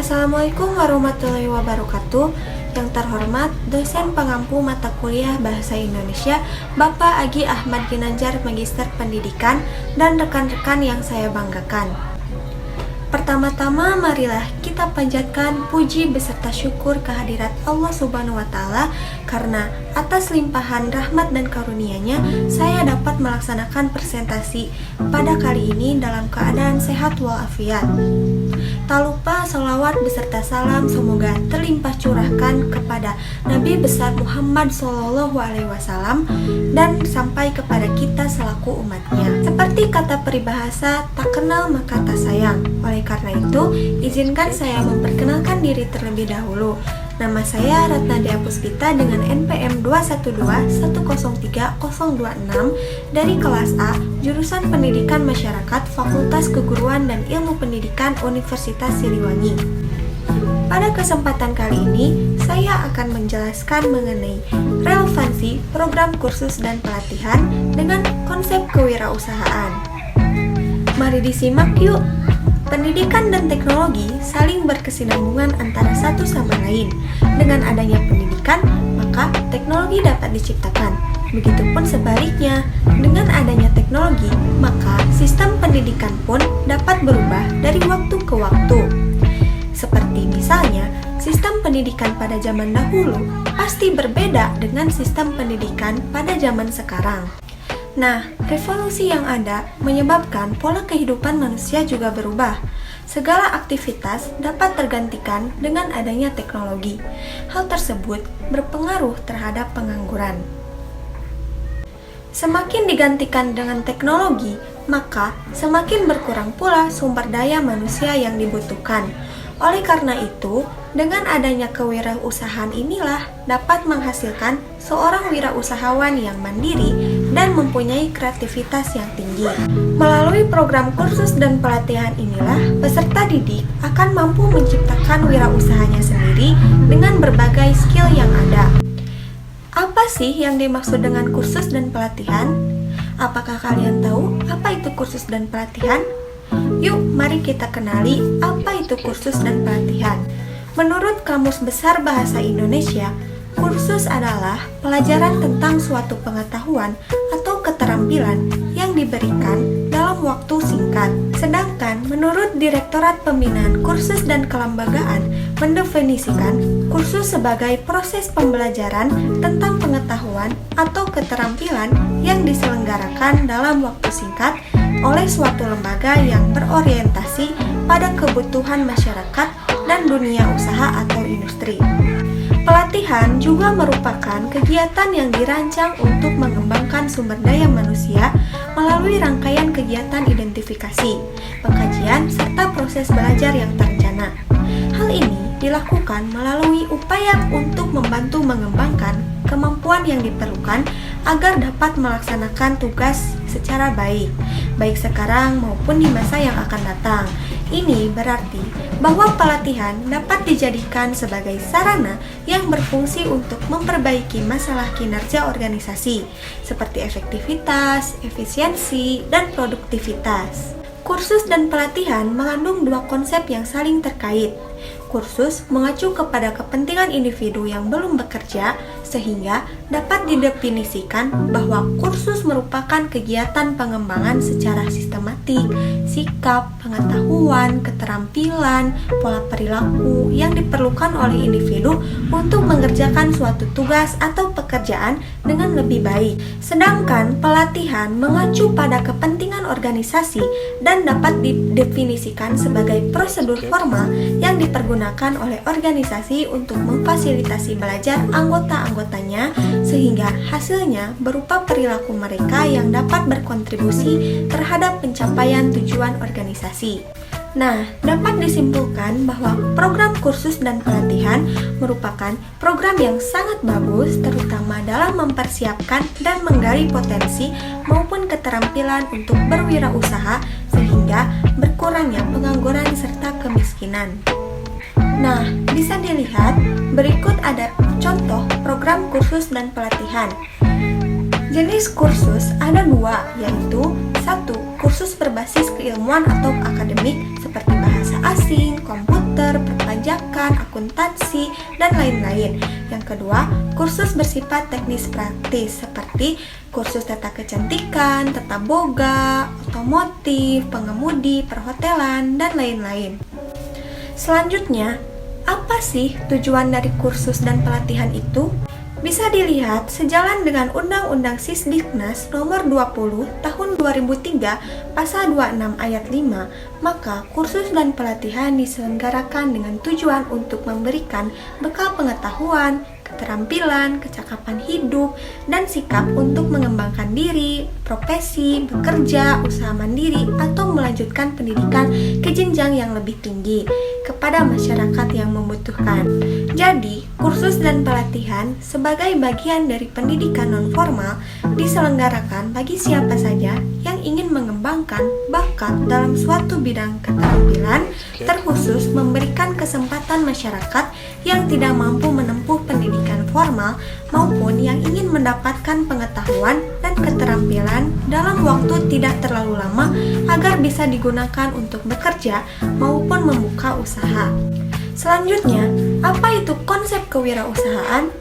Assalamualaikum warahmatullahi wabarakatuh. Yang terhormat dosen pengampu mata kuliah Bahasa Indonesia Bapak Agi Ahmad Ginanjar, Magister Pendidikan, dan rekan-rekan yang saya banggakan. Pertama-tama marilah kita panjatkan puji beserta syukur kehadirat Allah Subhanahu wa Ta'ala, karena atas limpahan rahmat dan karunia-Nya saya dapat melaksanakan presentasi pada kali ini dalam keadaan sehat walafiat. Tak lupa sholawat beserta salam semoga terlimpah curahkan kepada Nabi besar Muhammad SAW dan sampai kepada kita selaku umatnya. Seperti kata peribahasa, tak kenal maka tak sayang. Oleh karena itu, izinkan saya memperkenalkan diri terlebih dahulu. Nama saya Ratna Dea Puspita dengan NPM 212103026 dari kelas A, jurusan Pendidikan Masyarakat, Fakultas Keguruan dan Ilmu Pendidikan Universitas Siliwangi. Pada kesempatan kali ini, saya akan menjelaskan mengenai relevansi program kursus dan pelatihan dengan konsep kewirausahaan. Mari disimak yuk! Pendidikan dan teknologi saling berkesinambungan antara satu sama lain. Dengan adanya pendidikan, maka teknologi dapat diciptakan. Begitupun sebaliknya, dengan adanya teknologi, maka sistem pendidikan pun dapat berubah dari waktu ke waktu. Seperti misalnya, sistem pendidikan pada zaman dahulu pasti berbeda dengan sistem pendidikan pada zaman sekarang. Nah, revolusi yang ada menyebabkan pola kehidupan manusia juga berubah. Segala aktivitas dapat tergantikan dengan adanya teknologi. Hal tersebut berpengaruh terhadap pengangguran. Semakin digantikan dengan teknologi, maka semakin berkurang pula sumber daya manusia yang dibutuhkan. Oleh karena itu, dengan adanya kewirausahaan inilah dapat menghasilkan seorang wirausahawan yang mandiri dan mempunyai kreativitas yang tinggi. Melalui program kursus dan pelatihan inilah, peserta didik akan mampu menciptakan wirausahanya sendiri dengan berbagai skill yang ada. Apa sih yang dimaksud dengan kursus dan pelatihan? Apakah kalian tahu apa itu kursus dan pelatihan? Yuk, mari kita kenali apa itu kursus dan pelatihan. Menurut Kamus Besar Bahasa Indonesia, kursus adalah pelajaran tentang suatu pengetahuan atau keterampilan yang diberikan dalam waktu singkat. Sedangkan menurut Direktorat Pembinaan Kursus dan Kelembagaan mendefinisikan kursus sebagai proses pembelajaran tentang pengetahuan atau keterampilan yang diselenggarakan dalam waktu singkat oleh suatu lembaga yang berorientasi pada kebutuhan masyarakat dan dunia usaha atau industri. Pelatihan juga merupakan kegiatan yang dirancang untuk mengembangkan sumber daya manusia melalui rangkaian kegiatan identifikasi, pengkajian, serta proses belajar yang terencana. Hal ini dilakukan melalui upaya untuk membantu mengembangkan kemampuan yang diperlukan agar dapat melaksanakan tugas secara baik sekarang maupun di masa yang akan datang. Ini berarti bahwa pelatihan dapat dijadikan sebagai sarana yang berfungsi untuk memperbaiki masalah kinerja organisasi, seperti efektivitas, efisiensi, dan produktivitas. Kursus dan pelatihan mengandung dua konsep yang saling terkait. Kursus mengacu kepada kepentingan individu yang belum bekerja, sehingga dapat didefinisikan bahwa kursus merupakan kegiatan pengembangan secara sistematik, sikap, pengetahuan, keterampilan, pola perilaku yang diperlukan oleh individu untuk mengerjakan suatu tugas atau pekerjaan dengan lebih baik. Sedangkan pelatihan mengacu pada kepentingan organisasi dan dapat didefinisikan sebagai prosedur formal yang dipergunakan oleh organisasi untuk memfasilitasi belajar anggota-anggotanya, sehingga hasilnya berupa perilaku mereka yang dapat berkontribusi terhadap pencapaian tujuan organisasi. Nah, dapat disimpulkan bahwa program kursus dan pelatihan merupakan program yang sangat bagus, terutama dalam mempersiapkan dan menggali potensi maupun keterampilan untuk berwirausaha, sehingga berkurangnya pengangguran serta kemiskinan. Nah, bisa dilihat berikut ada contoh program kursus dan pelatihan. Jenis kursus ada dua, yaitu 1. Kursus berbasis keilmuan atau akademik seperti bahasa asing, komputer, pertanian, perbankan, akuntansi, dan lain-lain. Yang kedua, kursus bersifat teknis praktis seperti kursus tata kecantikan, tata boga, otomotif, pengemudi, perhotelan, dan lain-lain. Selanjutnya, apa sih tujuan dari kursus dan pelatihan itu? Bisa dilihat sejalan dengan Undang-Undang Sisdiknas Nomor 20 Tahun 2003 Pasal 26 Ayat 5, maka kursus dan pelatihan diselenggarakan dengan tujuan untuk memberikan bekal pengetahuan, keterampilan, kecakapan hidup, dan sikap untuk mengembangkan diri, profesi, bekerja, usaha mandiri, atau melanjutkan pendidikan ke jenjang yang lebih tinggi kepada masyarakat yang membutuhkan. Jadi, kursus dan pelatihan sebagai bagian dari pendidikan non-formal diselenggarakan bagi siapa saja yang ingin mengembangkan bakat dalam suatu bidang keterampilan, terkhusus memberikan kesempatan masyarakat yang tidak mampu menempuh pendidikan formal maupun yang ingin mendapatkan pengetahuan dan keterampilan dalam waktu tidak terlalu lama agar bisa digunakan untuk bekerja maupun membuka usaha. Selanjutnya, apa itu konsep kewirausahaan?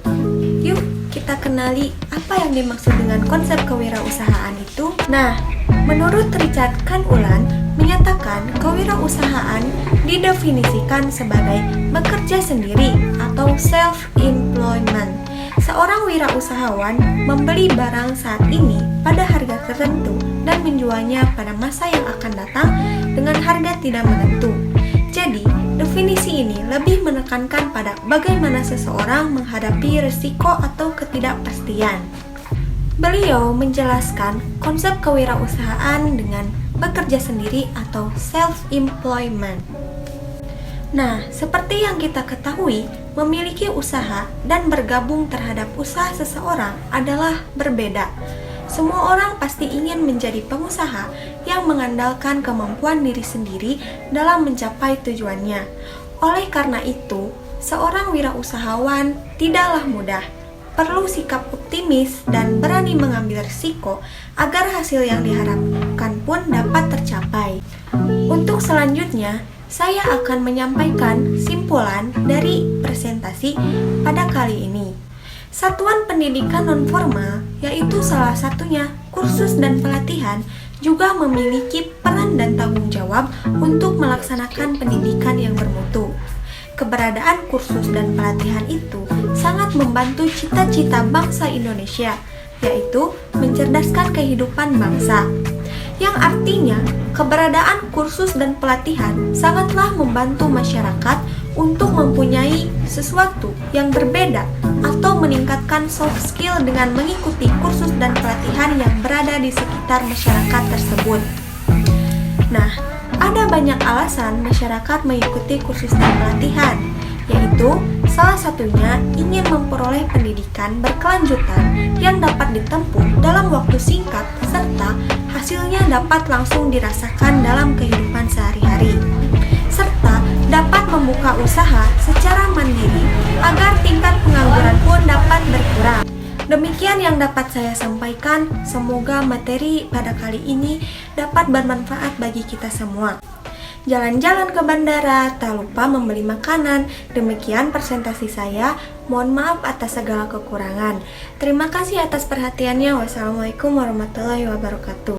Yuk, kita kenali apa yang dimaksud dengan konsep kewirausahaan itu. Nah, menurut Richard Kanulan, menyatakan kewirausahaan didefinisikan sebagai bekerja sendiri atau self-employment. Seorang wirausahawan membeli barang saat ini pada harga tertentu dan menjualnya pada masa yang akan datang dengan harga tidak menentu. Jadi, definisi ini lebih menekankan pada bagaimana seseorang menghadapi risiko atau ketidakpastian. Beliau menjelaskan konsep kewirausahaan dengan bekerja sendiri atau self-employment. Nah, seperti yang kita ketahui, memiliki usaha dan bergabung terhadap usaha seseorang adalah berbeda. Semua orang pasti ingin menjadi pengusaha yang mengandalkan kemampuan diri sendiri dalam mencapai tujuannya. Oleh karena itu, seorang wirausahawan tidaklah mudah. Perlu sikap optimis dan berani mengambil risiko agar hasil yang diharapkan pun dapat tercapai. Untuk selanjutnya, saya akan menyampaikan simpulan dari presentasi pada kali ini. Satuan pendidikan non-formal, yaitu salah satunya kursus dan pelatihan, juga memiliki peran dan tanggung jawab untuk melaksanakan pendidikan yang bermutu. Keberadaan kursus dan pelatihan itu sangat membantu cita-cita bangsa Indonesia, yaitu mencerdaskan kehidupan bangsa. Yang artinya, keberadaan kursus dan pelatihan sangatlah membantu masyarakat untuk mempunyai sesuatu yang berbeda atau meningkatkan soft skill dengan mengikuti kursus dan pelatihan yang berada di sekitar masyarakat tersebut. Nah, ada banyak alasan masyarakat mengikuti kursus dan pelatihan, yaitu salah satunya ingin memperoleh pendidikan berkelanjutan yang dapat ditempuh dalam waktu singkat serta hasilnya dapat langsung dirasakan dalam kehidupan sehari-hari, serta dapat membuka usaha secara mandiri agar tingkat pengangguran pun dapat berkurang. Demikian yang dapat saya sampaikan, semoga materi pada kali ini dapat bermanfaat bagi kita semua. Jalan-jalan ke bandara, tak lupa membeli makanan. Demikian presentasi saya, mohon maaf atas segala kekurangan. Terima kasih atas perhatiannya. Wassalamualaikum warahmatullahi wabarakatuh.